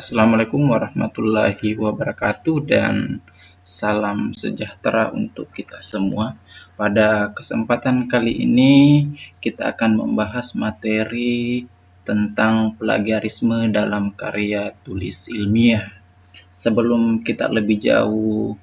Assalamualaikum warahmatullahi wabarakatuh dan salam sejahtera untuk kita semua. Pada kesempatan kali ini kita akan membahas materi tentang plagiarisme dalam karya tulis ilmiah. Sebelum kita lebih jauh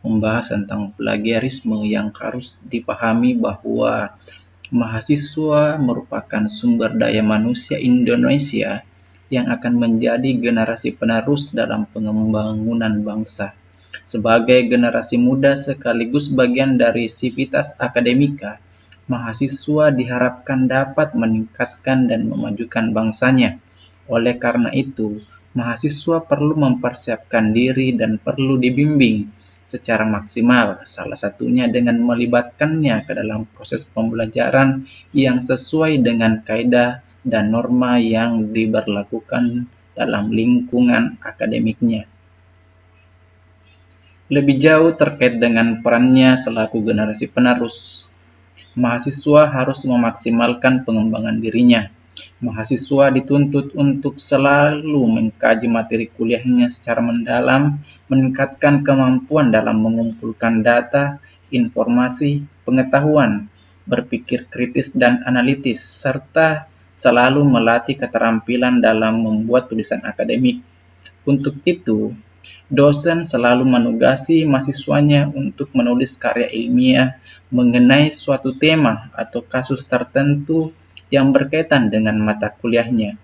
membahas tentang plagiarisme, yang harus dipahami bahwa mahasiswa merupakan sumber daya manusia Indonesia yang akan menjadi generasi penerus dalam pembangunan bangsa. Sebagai generasi muda sekaligus bagian dari sivitas akademika, mahasiswa diharapkan dapat meningkatkan dan memajukan bangsanya. Oleh karena itu, mahasiswa perlu mempersiapkan diri dan perlu dibimbing secara maksimal, salah satunya dengan melibatkannya ke dalam proses pembelajaran yang sesuai dengan kaidah dan norma yang diberlakukan dalam lingkungan akademiknya. Lebih jauh terkait dengan perannya selaku generasi penerus, mahasiswa harus memaksimalkan pengembangan dirinya. Mahasiswa dituntut untuk selalu mengkaji materi kuliahnya secara mendalam, meningkatkan kemampuan dalam mengumpulkan data, informasi, pengetahuan, berpikir kritis dan analitis, serta selalu melatih keterampilan dalam membuat tulisan akademik. Untuk itu, dosen selalu menugasi mahasiswanya untuk menulis karya ilmiah mengenai suatu tema atau kasus tertentu yang berkaitan dengan mata kuliahnya.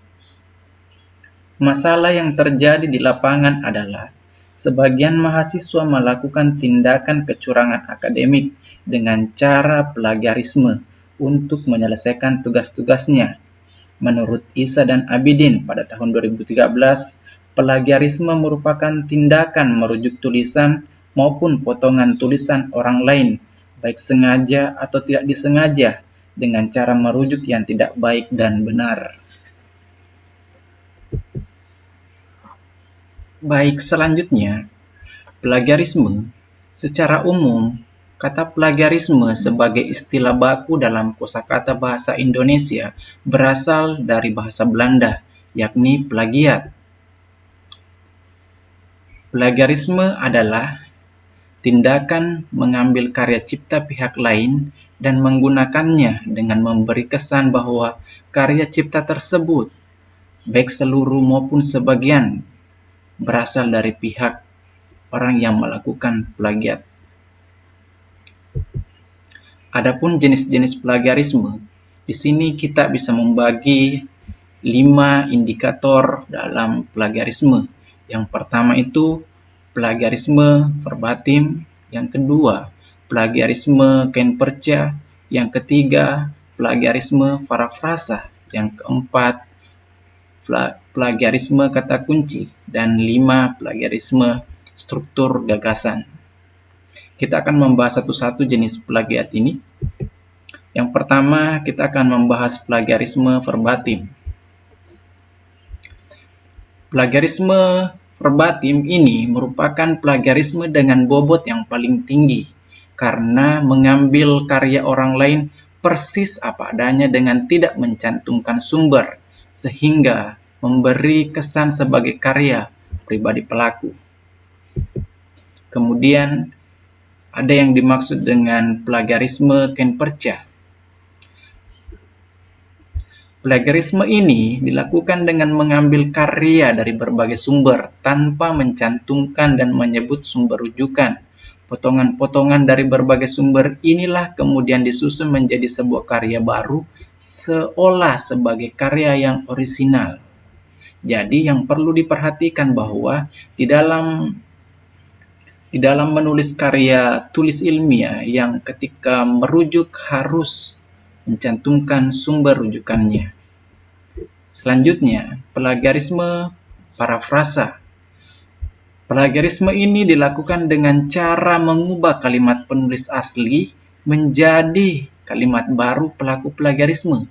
Masalah yang terjadi di lapangan adalah sebagian mahasiswa melakukan tindakan kecurangan akademik dengan cara plagiarisme untuk menyelesaikan tugas-tugasnya. Menurut Isa dan Abidin pada tahun 2013, plagiarisme merupakan tindakan merujuk tulisan maupun potongan tulisan orang lain, baik sengaja atau tidak disengaja, dengan cara merujuk yang tidak baik dan benar. Baik, selanjutnya, plagiarisme. Secara umum, kata plagiarisme sebagai istilah baku dalam kosakata bahasa Indonesia berasal dari bahasa Belanda, yakni plagiat. Plagiarisme adalah tindakan mengambil karya cipta pihak lain dan menggunakannya dengan memberi kesan bahwa karya cipta tersebut, baik seluruh maupun sebagian, berasal dari pihak orang yang melakukan plagiat. Adapun jenis-jenis plagiarisme, di sini kita bisa membagi 5 indikator dalam plagiarisme. Yang pertama itu plagiarisme verbatim, yang kedua plagiarisme kainperca, yang ketiga plagiarisme parafrasa, yang keempat plagiarisme kata kunci, dan 5 plagiarisme struktur gagasan. Kita akan membahas satu-satu jenis plagiat ini. Yang pertama, kita akan membahas plagiarisme verbatim. Plagiarisme verbatim ini merupakan plagiarisme dengan bobot yang paling tinggi karena mengambil karya orang lain persis apa adanya dengan tidak mencantumkan sumber, sehingga memberi kesan sebagai karya pribadi pelaku. Kemudian ada yang dimaksud dengan plagiarisme kainperca. Plagiarisme ini dilakukan dengan mengambil karya dari berbagai sumber tanpa mencantumkan dan menyebut sumber rujukan. Potongan-potongan dari berbagai sumber inilah kemudian disusun menjadi sebuah karya baru seolah sebagai karya yang orisinal. Jadi yang perlu diperhatikan bahwa di dalam menulis karya tulis ilmiah yang ketika merujuk harus mencantumkan sumber rujukannya. Selanjutnya, plagiarisme parafrasa. Plagiarisme ini dilakukan dengan cara mengubah kalimat penulis asli menjadi kalimat baru pelaku plagiarisme.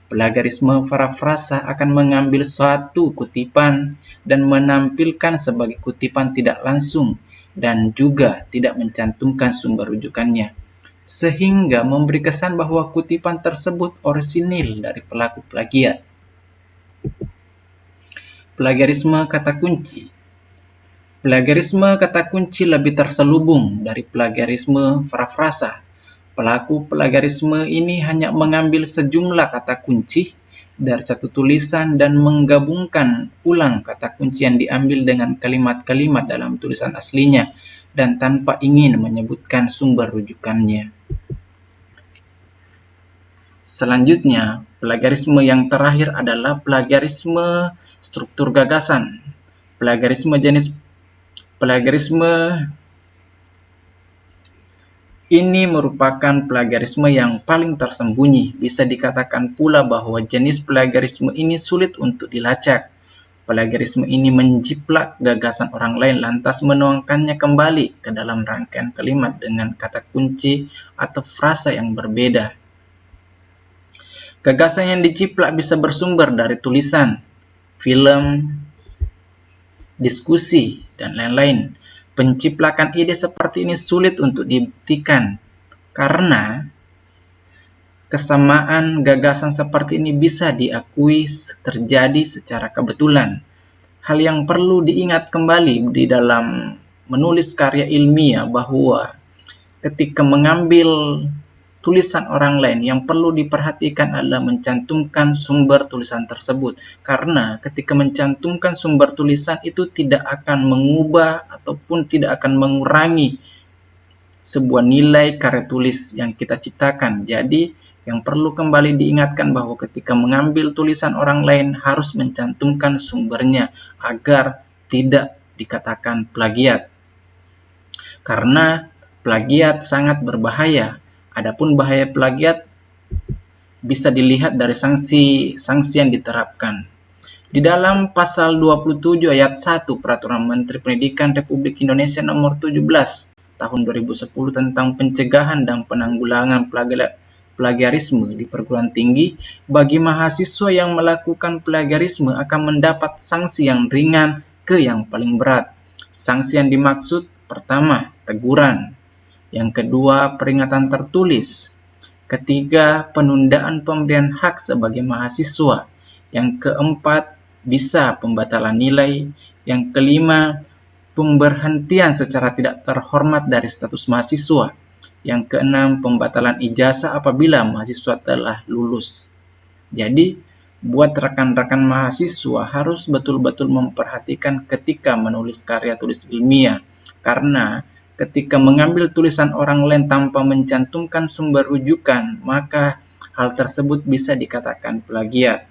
Plagiarisme parafrasa akan mengambil suatu kutipan dan menampilkan sebagai kutipan tidak langsung dan juga tidak mencantumkan sumber rujukannya, sehingga memberi kesan bahwa kutipan tersebut orisinil dari pelaku plagiat. Plagiarisme kata kunci. Plagiarisme kata kunci lebih terselubung dari plagiarisme parafrasa. Pelaku plagiarisme ini hanya mengambil sejumlah kata kunci dari satu tulisan dan menggabungkan ulang kata kunci yang diambil dengan kalimat-kalimat dalam tulisan aslinya dan tanpa ingin menyebutkan sumber rujukannya. Selanjutnya, plagiarisme yang terakhir adalah plagiarisme struktur gagasan. Plagiarisme ini merupakan plagiarisme yang paling tersembunyi. Bisa dikatakan pula bahwa jenis plagiarisme ini sulit untuk dilacak. Plagiarisme ini menjiplak gagasan orang lain lantas menuangkannya kembali ke dalam rangkaian kalimat dengan kata kunci atau frasa yang berbeda. Gagasan yang dijiplak bisa bersumber dari tulisan, film, diskusi, dan lain-lain. Penciplakan ide seperti ini sulit untuk dibuktikan karena kesamaan gagasan seperti ini bisa diakui terjadi secara kebetulan. Hal yang perlu diingat kembali di dalam menulis karya ilmiah bahwa ketika mengambil tulisan orang lain, yang perlu diperhatikan adalah mencantumkan sumber tulisan tersebut. Karena ketika mencantumkan sumber tulisan itu tidak akan mengubah ataupun tidak akan mengurangi sebuah nilai karya tulis yang kita ciptakan. Jadi, yang perlu kembali diingatkan bahwa ketika mengambil tulisan orang lain harus mencantumkan sumbernya agar tidak dikatakan plagiat. Karena plagiat sangat berbahaya. Adapun bahaya plagiat bisa dilihat dari sanksi yang diterapkan. Di dalam pasal 27 ayat 1 Peraturan Menteri Pendidikan Republik Indonesia nomor 17 tahun 2010 tentang pencegahan dan penanggulangan plagiarisme di perguruan tinggi, bagi mahasiswa yang melakukan plagiarisme akan mendapat sanksi yang ringan ke yang paling berat. Sanksi yang dimaksud pertama, teguran. Yang kedua, peringatan tertulis. Ketiga, penundaan pemberian hak sebagai mahasiswa. Yang keempat, bisa pembatalan nilai. Yang kelima, pemberhentian secara tidak terhormat dari status mahasiswa. Yang keenam, pembatalan ijazah apabila mahasiswa telah lulus. Jadi, buat rekan-rekan mahasiswa harus betul-betul memperhatikan ketika menulis karya tulis ilmiah. Karena ketika mengambil tulisan orang lain tanpa mencantumkan sumber rujukan, maka hal tersebut bisa dikatakan plagiat.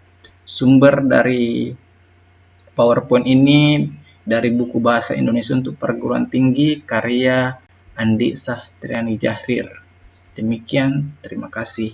Sumber dari PowerPoint ini dari buku Bahasa Indonesia untuk Perguruan Tinggi karya Andi Sahtriani Jahrir. Demikian, terima kasih.